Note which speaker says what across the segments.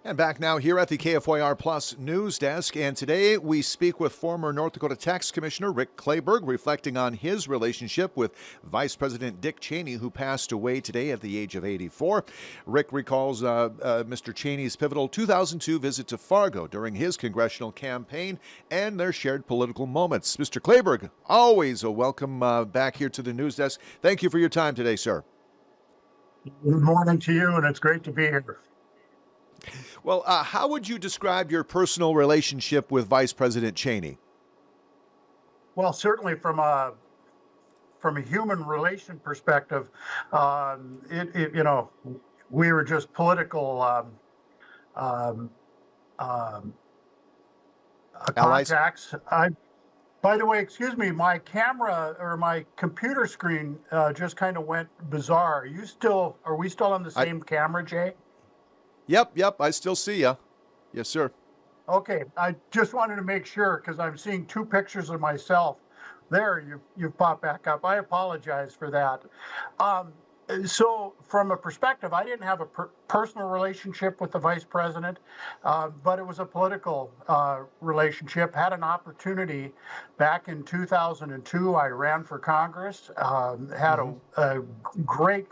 Speaker 1: And back now here at the KFYR Plus News Desk, and today we speak with former North Dakota Tax Commissioner Rick Clayburgh, reflecting on his relationship with Vice President Dick Cheney, who passed away today at the age of 84. Rick recalls Mr. Cheney's pivotal 2002 visit to Fargo during his congressional campaign and their shared political moments. Mr. Clayburgh, always a welcome back here to the News Desk. Thank you for your time today, sir.
Speaker 2: Good morning to you, and it's great to be here.
Speaker 1: Well, how would you describe your personal relationship with Vice President Cheney?
Speaker 2: Well, certainly from a human relation perspective, we were just political um, um,
Speaker 1: Allies?
Speaker 2: contacts. By the way, excuse me, my camera or my computer screen just kind of went bizarre. Are we still on the same camera, Jay?
Speaker 1: Yep, I still see you. Yes, sir.
Speaker 2: Okay, I just wanted to make sure because I'm seeing two pictures of myself. There, you've popped back up. I apologize for that. Um, so, from a perspective, I didn't have a personal relationship with the vice president, but it was a political relationship. Had an opportunity back in 2002. I ran for Congress. Had a great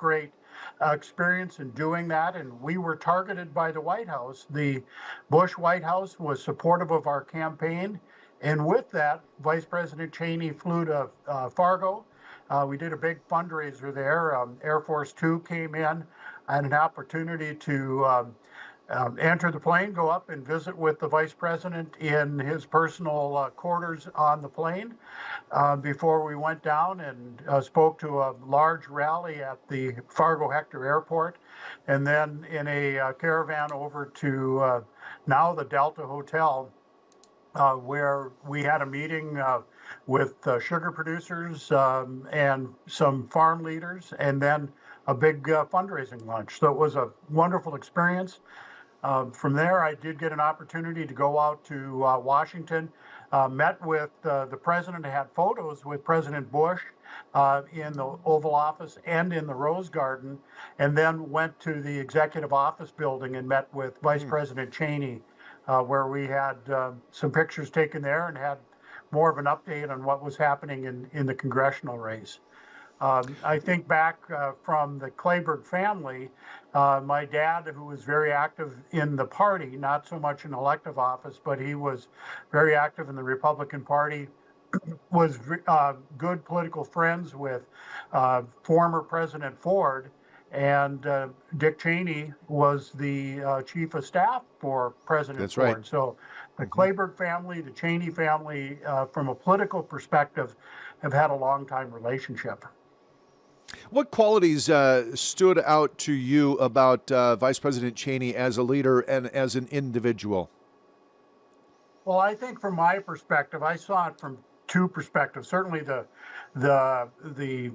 Speaker 2: experience in doing that, and we were targeted by the White House. The Bush White House was supportive of our campaign, and with that, Vice President Cheney flew to Fargo. We did a big fundraiser there. Air Force Two came in. I had an opportunity to enter the plane, go up and visit with the vice president in his personal quarters on the plane before we went down and spoke to a large rally at the Fargo Hector Airport, and then in a caravan over to now the Delta Hotel, where we had a meeting with sugar producers and some farm leaders, and then a big fundraising lunch. So it was a wonderful experience. From there, I did get an opportunity to go out to Washington, met with the president, had photos with President Bush in the Oval Office and in the Rose Garden, and then went to the Executive Office building and met with Vice President Cheney, where we had some pictures taken there and had more of an update on what was happening in the congressional race. I think back from the Clayburgh family, my dad, who was very active in the party, not so much in elective office, but he was very active in the Republican Party, was good political friends with former President Ford, and Dick Cheney was the chief of staff for President
Speaker 1: That's
Speaker 2: Ford.
Speaker 1: right.
Speaker 2: So the Clayburgh family, the Cheney family, from a political perspective, have had a long time relationship.
Speaker 1: What qualities stood out to you about Vice President Cheney as a leader and as an individual?
Speaker 2: Well, I think from my perspective, I saw it from two perspectives. Certainly the the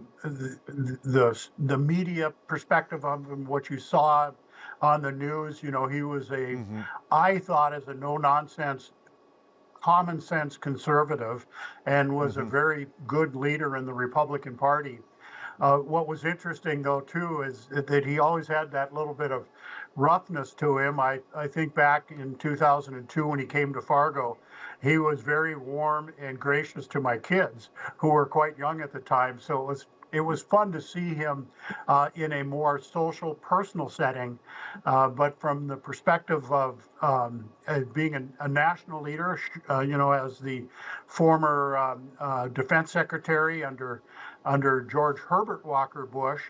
Speaker 2: media perspective of him, what you saw on the news. You know, he was I thought, as a no nonsense, common sense conservative, and was a very good leader in the Republican Party. What was interesting, though, too, is that he always had that little bit of roughness to him. I think back in 2002 when he came to Fargo, he was very warm and gracious to my kids, who were quite young at the time. So it was fun to see him in a more social, personal setting. But from the perspective of as being a national leader, as the former defense secretary under George Herbert Walker Bush,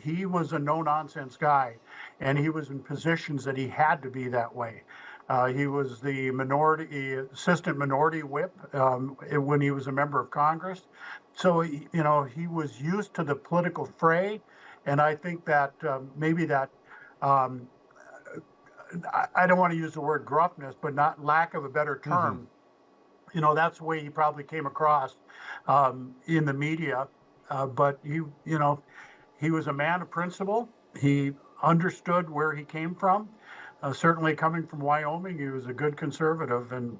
Speaker 2: he was a no-nonsense guy, and he was in positions that he had to be that way. He was the assistant minority whip when he was a member of Congress. So, he was used to the political fray, and I think that maybe that, I don't want to use the word gruffness, but not lack of a better term, that's the way he probably came across in the media. But he was a man of principle. He understood where he came from. Certainly coming from Wyoming, he was a good conservative, and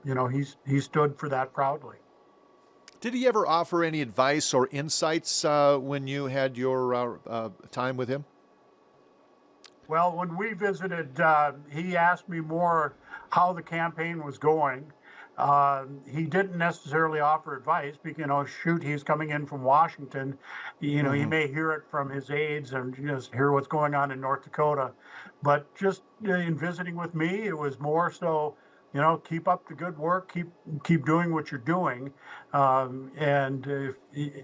Speaker 2: he stood for that proudly.
Speaker 1: Did he ever offer any advice or insights when you had your time with him?
Speaker 2: Well, when we visited, he asked me more how the campaign was going. He didn't necessarily offer advice because, shoot, he's coming in from Washington. He
Speaker 1: Hmm.
Speaker 2: may hear it from his aides and just hear what's going on in North Dakota. But just in visiting with me, it was more so, keep up the good work, keep doing what you're doing, and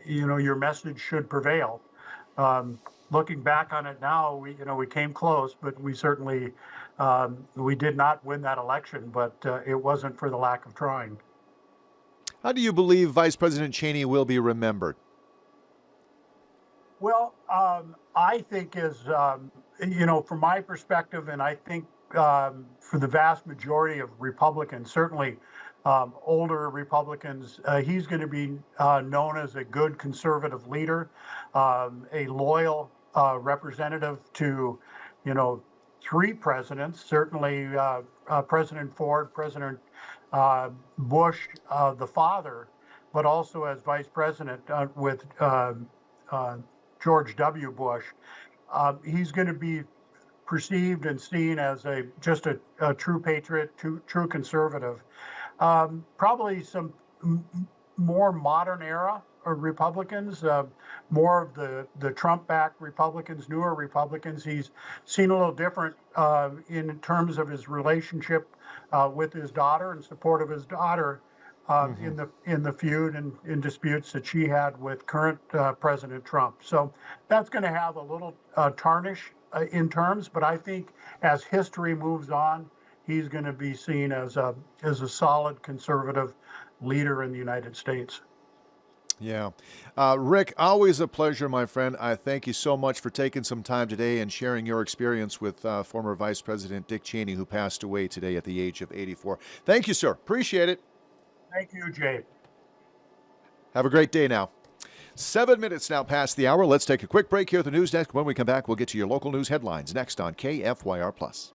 Speaker 2: your message should prevail. Um, Looking back on it now, we came close, but we certainly we did not win that election. But it wasn't for the lack of trying.
Speaker 1: How do you believe Vice President Cheney will be remembered?
Speaker 2: Well, I think from my perspective, and I think for the vast majority of Republicans, certainly older Republicans, he's going to be known as a good conservative leader, a loyal representative to, you know, three presidents, certainly President Ford, President Bush, the father, but also as vice president with uh, George W. Bush. He's going to be perceived and seen as a true patriot, true conservative. Probably some more modern era of Republicans, more of the Trump-backed Republicans, newer Republicans. He's seen a little different in terms of his relationship with his daughter and support of his daughter
Speaker 1: Hmm.
Speaker 2: in the feud and in disputes that she had with current President Trump. So that's going to have a little tarnish in terms, but I think as history moves on, he's going to be seen as a solid conservative leader in the United States.
Speaker 1: Yeah. Rick, always a pleasure, my friend. I thank you so much for taking some time today and sharing your experience with former Vice President Dick Cheney, who passed away today at the age of 84. Thank you, sir. Appreciate it.
Speaker 2: Thank you, Jay.
Speaker 1: Have a great day now. 7 minutes now past the hour. Let's take a quick break here at the news desk. When we come back, we'll get to your local news headlines next on KFYR Plus.